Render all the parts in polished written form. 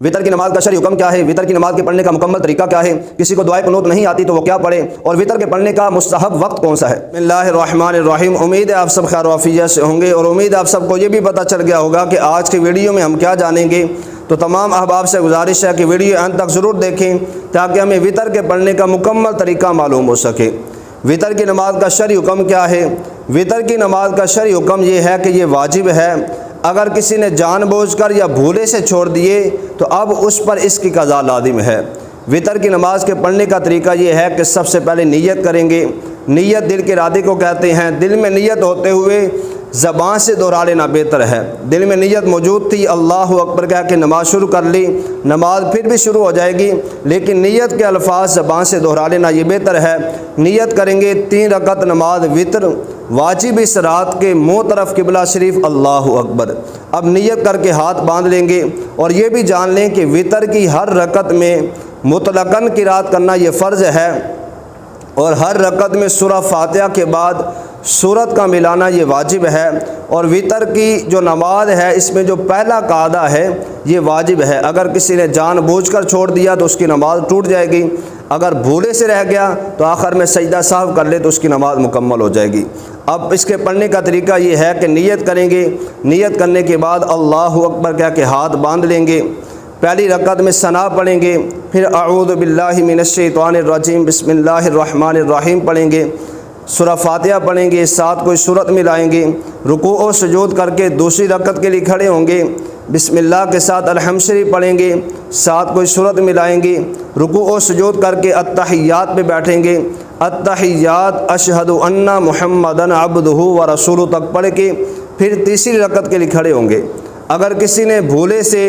وطر کی نماز کا شرعی حکم کیا ہے؟ وطر کی نماز کے پڑھنے کا مکمل طریقہ کیا ہے؟ کسی کو دعائے قنوت نہیں آتی تو وہ کیا پڑھے؟ اور وطر کے پڑھنے کا مستحب وقت کون سا ہے؟ بسم اللہ الرحمن الرحیم۔ امید ہے آپ سب خیر و عافیت سے ہوں گے، اور امید آپ سب کو یہ بھی پتہ چل گیا ہوگا کہ آج کی ویڈیو میں ہم کیا جانیں گے۔ تو تمام احباب سے گزارش ہے کہ ویڈیو انت تک ضرور دیکھیں تاکہ ہمیں وطر کے پڑھنے کا مکمل طریقہ معلوم ہو سکے۔ وطر کی نماز کا شرعی حکم کیا ہے؟ وطر کی نماز کا شرعی حکم یہ ہے کہ یہ واجب ہے۔ اگر کسی نے جان بوجھ کر یا بھولے سے چھوڑ دیے تو اب اس پر اس کی قضا لازم ہے۔ وطر کی نماز کے پڑھنے کا طریقہ یہ ہے کہ سب سے پہلے نیت کریں گے۔ نیت دل کے ارادے کو کہتے ہیں۔ دل میں نیت ہوتے ہوئے زبان سے دہرا لینا بہتر ہے۔ دل میں نیت موجود تھی، اللہ اکبر کہہ کے نماز شروع کر لی، نماز پھر بھی شروع ہو جائے گی، لیکن نیت کے الفاظ زبان سے دہرا لینا یہ بہتر ہے۔ نیت کریں گے 3 رکعت نماز وطر، واجب اس رات کے منہ طرف قبلہ شریف، اللہ اکبر۔ اب نیت کر کے ہاتھ باندھ لیں گے، اور یہ بھی جان لیں کہ وطر کی ہر رکعت میں مطلقاً قرات کرنا یہ فرض ہے، اور ہر رکعت میں سورہ فاتحہ کے بعد سورت کا ملانا یہ واجب ہے۔ اور وطر کی جو نماز ہے اس میں جو پہلا قاعدہ ہے یہ واجب ہے۔ اگر کسی نے جان بوجھ کر چھوڑ دیا تو اس کی نماز ٹوٹ جائے گی، اگر بھولے سے رہ گیا تو آخر میں سجدہ سہو کر لے تو اس کی نماز مکمل ہو جائے گی۔ اب اس کے پڑھنے کا طریقہ یہ ہے کہ نیت کریں گے، نیت کرنے کے بعد اللہ اکبر کہہ کے ہاتھ باندھ لیں گے، پہلی رکعت میں ثنا پڑھیں گے، پھر اعوذ باللہ من الشیطان الرجیم بسم اللہ الرحمن الرحیم پڑھیں گے، سورہ فاتحہ پڑھیں گے، ساتھ کوئی سورت ملائیں گے، رکوع و سجود کر کے دوسری رکعت کے لیے کھڑے ہوں گے، بسم اللہ کے ساتھ الحمد شریف پڑھیں گے، ساتھ کوئی سورت ملائیں گے، رکوع و سجود کر کے التحیات پہ بیٹھیں گے، التحیات اشہد ان محمدن عبدہ و رسولہ تک پڑھ کے پھر تیسری رکعت کے لیے کھڑے ہوں گے۔ اگر کسی نے بھولے سے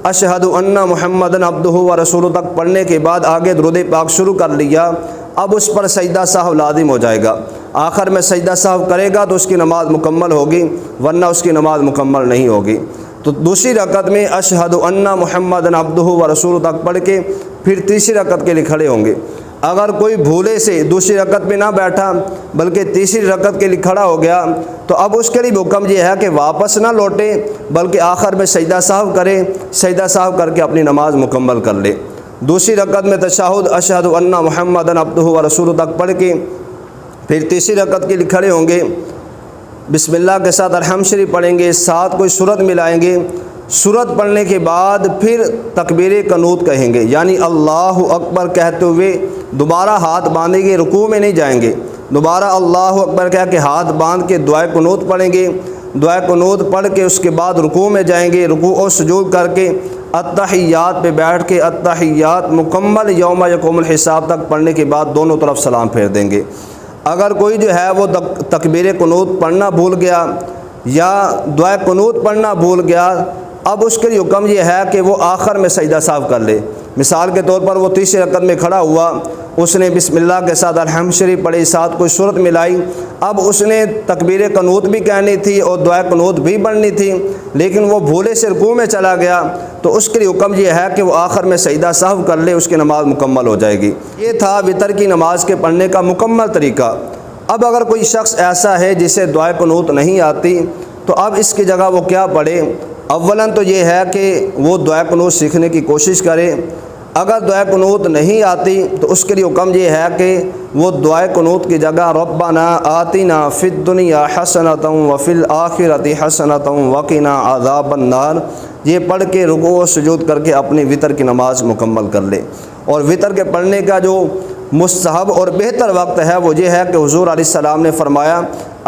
اشہد ان محمدن عبدہ و رسولہ تک پڑھنے کے بعد آگے درود پاک شروع کر لیا، اب اس پر سجدہ سہو لازم ہو جائے گا۔ آخر میں سجدہ سہو کرے گا تو اس کی نماز مکمل ہوگی، ورنہ اس کی نماز مکمل نہیں ہوگی۔ تو دوسری رکعت میں اشہد ان محمدن عبدہ و رسولہ تک پڑھ کے پھر تیسری رکعت کے لیے کھڑے ہوں گے۔ اگر کوئی بھولے سے دوسری رکعت پہ نہ بیٹھا بلکہ تیسری رکعت کے لیے کھڑا ہو گیا تو اب اس کے لیے حکم یہ ہے کہ واپس نہ لوٹے بلکہ آخر میں سجدہ سہو کرے، سجدہ سہو کر کے اپنی نماز مکمل کر لے۔ دوسری رکعت میں تشہد اشہد ان محمدن عبدہ و رسولہ تک پڑھ کے پھر تیسری رکعت کے لیے کھڑے ہوں گے، بسم اللہ کے ساتھ الحمد شریف پڑھیں گے، ساتھ کوئی سورت ملائیں گے، سورت پڑھنے کے بعد پھر تکبیر قنوت کہیں گے، یعنی اللہ اکبر کہتے ہوئے دوبارہ ہاتھ باندھیں گے، رکوع میں نہیں جائیں گے، دوبارہ اللہ اکبر کہہ کے ہاتھ باندھ کے دعائے قنوت پڑھیں گے، دعائے قنوت پڑھ کے اس کے بعد رکوع میں جائیں گے، رکوع و سجود کر کے التحیات پہ بیٹھ کے التحیات مکمل یوم یقوم الحساب تک پڑھنے کے بعد دونوں طرف سلام پھیر دیں گے۔ اگر کوئی جو ہے وہ تکبیر قنوت پڑھنا بھول گیا یا دعائے قنوت پڑھنا بھول گیا، اب اس کے لیے حکم یہ ہے کہ وہ آخر میں سجدہ سہو کر لے۔ مثال کے طور پر وہ تیسری رکعت میں کھڑا ہوا، اس نے بسم اللہ کے ساتھ الحمد شریف پڑھی، ساتھ کوئی سورت ملائی، اب اس نے تکبیر قنوت بھی کہنی تھی اور دعائے قنوت بھی پڑھنی تھی، لیکن وہ بھولے سے رکوع میں چلا گیا تو اس کے لیے حکم یہ ہے کہ وہ آخر میں سجدہ سہو کر لے، اس کی نماز مکمل ہو جائے گی۔ یہ تھا وطر کی نماز کے پڑھنے کا مکمل طریقہ۔ اب اگر کوئی شخص ایسا ہے جسے دعائے قنوت نہیں آتی تو اب اس کی جگہ وہ کیا پڑھے؟ اولاً تو یہ ہے کہ وہ دعائے قنوت سیکھنے کی کوشش کرے۔ اگر دعائے قنوت نہیں آتی تو اس کے لیے حکم یہ ہے کہ وہ دعائے قنوت کی جگہ ربنا آتنا فی الدنیا حسنۃ وفی الآخرۃ حسنۃ وقنا عذاب النار یہ پڑھ کے رکوع و سجود کر کے اپنی وطر کی نماز مکمل کر لے۔ اور وطر کے پڑھنے کا جو مستحب اور بہتر وقت ہے وہ یہ ہے کہ حضور علیہ السلام نے فرمایا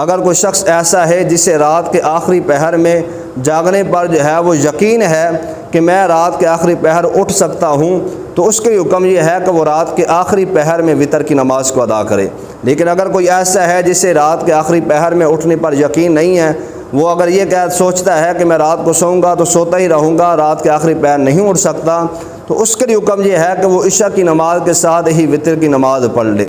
اگر کوئی شخص ایسا ہے جسے رات کے آخری پہر میں جاگنے پر جو ہے وہ یقین ہے کہ میں رات کے آخری پہر اٹھ سکتا ہوں تو اس کے حکم یہ ہے کہ وہ رات کے آخری پہر میں وطر کی نماز کو ادا کرے۔ لیکن اگر کوئی ایسا ہے جسے رات کے آخری پہر میں اٹھنے پر یقین نہیں ہے، وہ اگر یہ سوچتا ہے کہ میں رات کو سوؤں گا تو سوتا ہی رہوں گا، رات کے آخری پہر نہیں اٹھ سکتا، تو اس کے لیے حکم یہ ہے کہ وہ عشاء کی نماز کے ساتھ ہی وطر کی نماز پڑھ لے۔